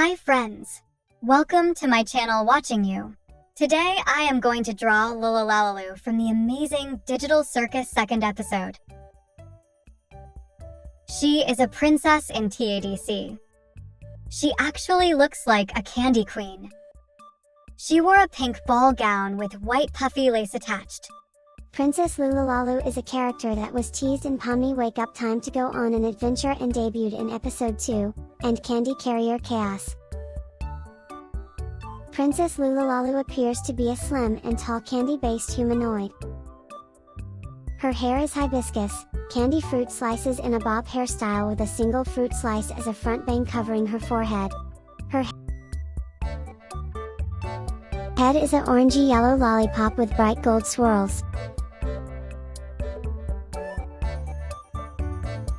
Hi friends! Welcome to my channel Watching You. Today I am going to draw Loolilalu from the amazing Digital Circus second episode. She is a princess in tadc. She actually looks like a candy queen. She wore a pink ball gown with white puffy lace attached. Princess Loolilalu is a character that was teased in Pomni Wake Up Time to Go on an Adventure and debuted in Episode 2, and Candy Carrier Chaos. Princess Loolilalu appears to be a slim and tall candy-based humanoid. Her hair is hibiscus, candy fruit slices in a bob hairstyle with a single fruit slice as a front bang covering her forehead. Her head is an orangey-yellow lollipop with bright gold swirls.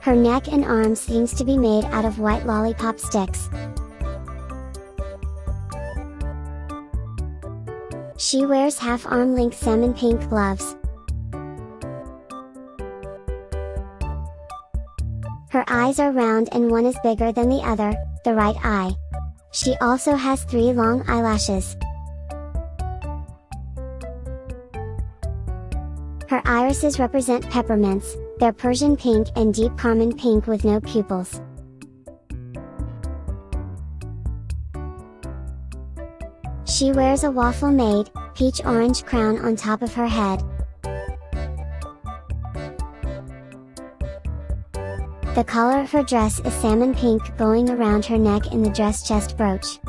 Her neck and arms seems to be made out of white lollipop sticks. She wears half-arm length salmon pink gloves. Her eyes are round and one is bigger than the other, the right eye. She also has 3 long eyelashes. Her irises represent peppermints. They're Persian pink and deep carmine pink with no pupils. She wears a waffle-made, peach-orange crown on top of her head. The color of her dress is salmon pink going around her neck in the dress chest brooch.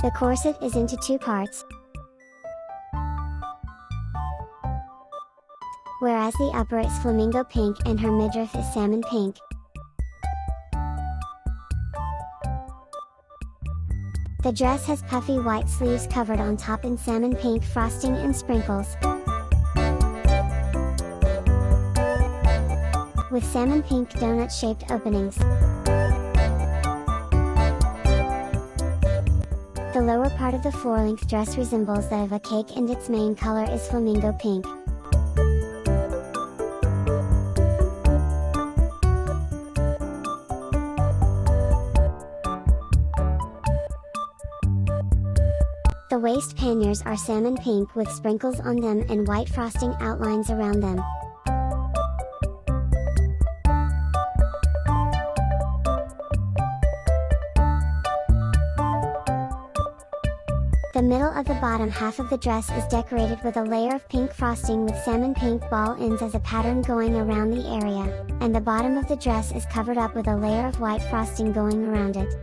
The corset is into 2 parts, whereas the upper is flamingo pink and her midriff is salmon pink. The dress has puffy white sleeves covered on top in salmon pink frosting and sprinkles, with salmon pink donut-shaped openings. The lower part of the floor-length dress resembles that of a cake and its main color is flamingo pink. The waist panniers are salmon pink with sprinkles on them and white frosting outlines around them. The middle of the bottom half of the dress is decorated with a layer of pink frosting with salmon pink ball ends as a pattern going around the area, and the bottom of the dress is covered up with a layer of white frosting going around it.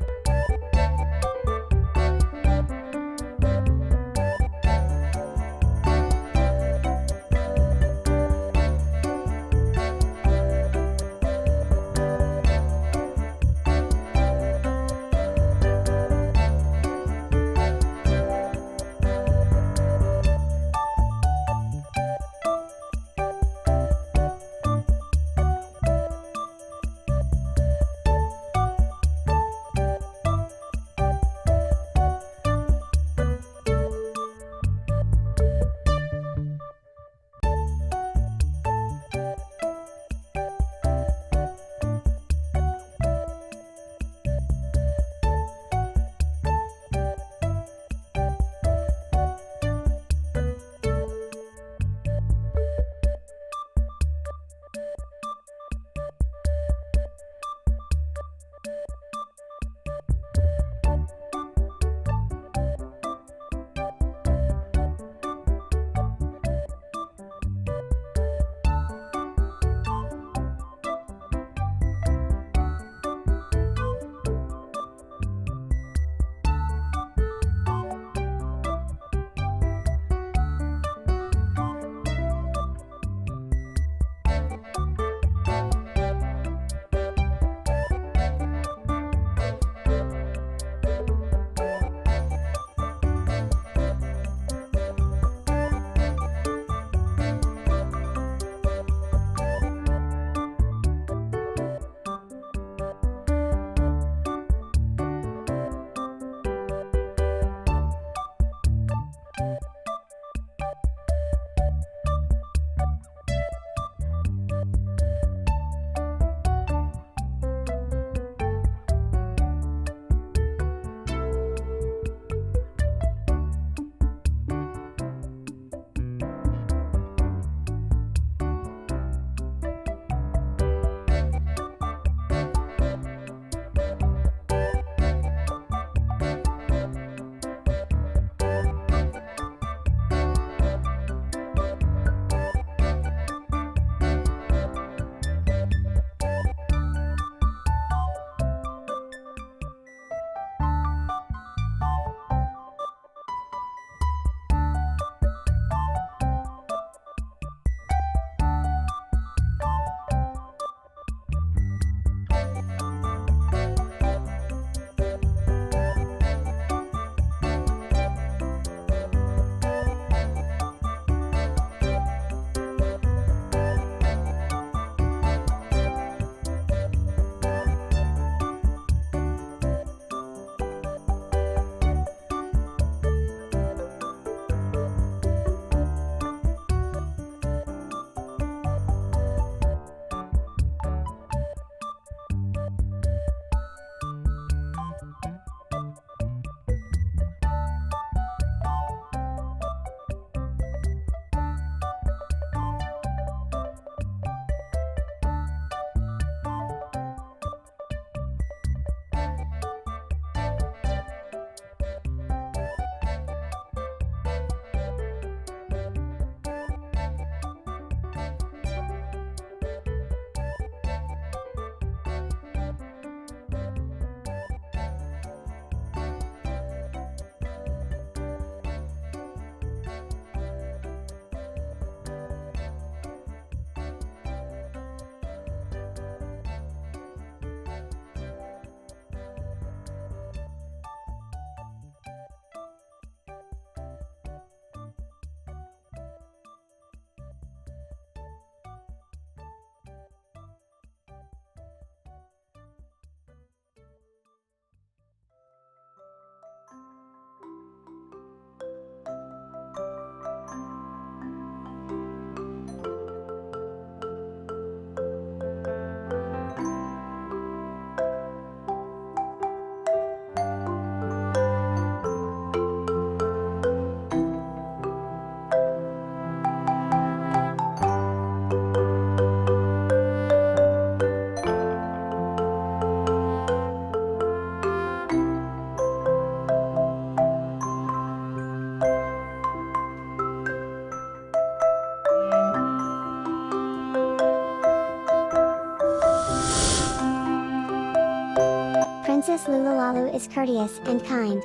Princess Loolilalu is courteous and kind.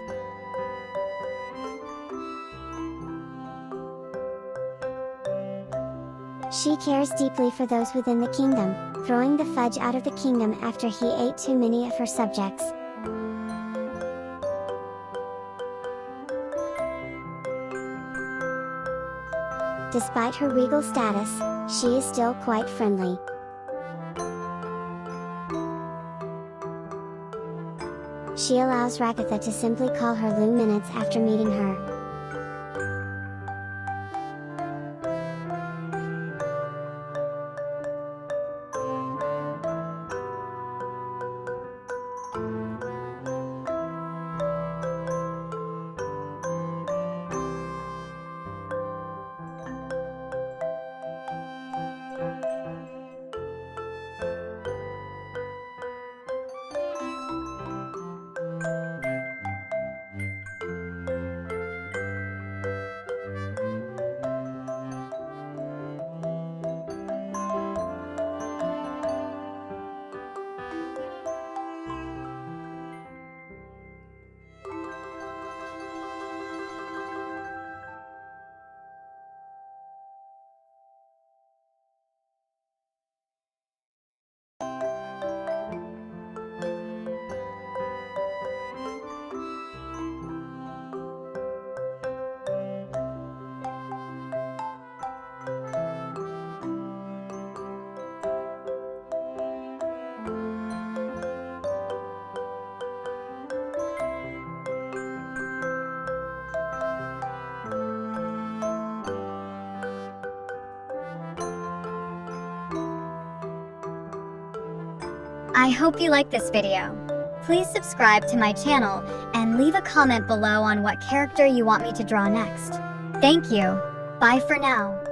She cares deeply for those within the kingdom, throwing the fudge out of the kingdom after he ate too many of her subjects. Despite her regal status, she is still quite friendly. She allows Ragatha to simply call her Lou minutes after meeting her. I hope you liked this video. Please subscribe to my channel and leave a comment below on what character you want me to draw next. Thank you. Bye for now.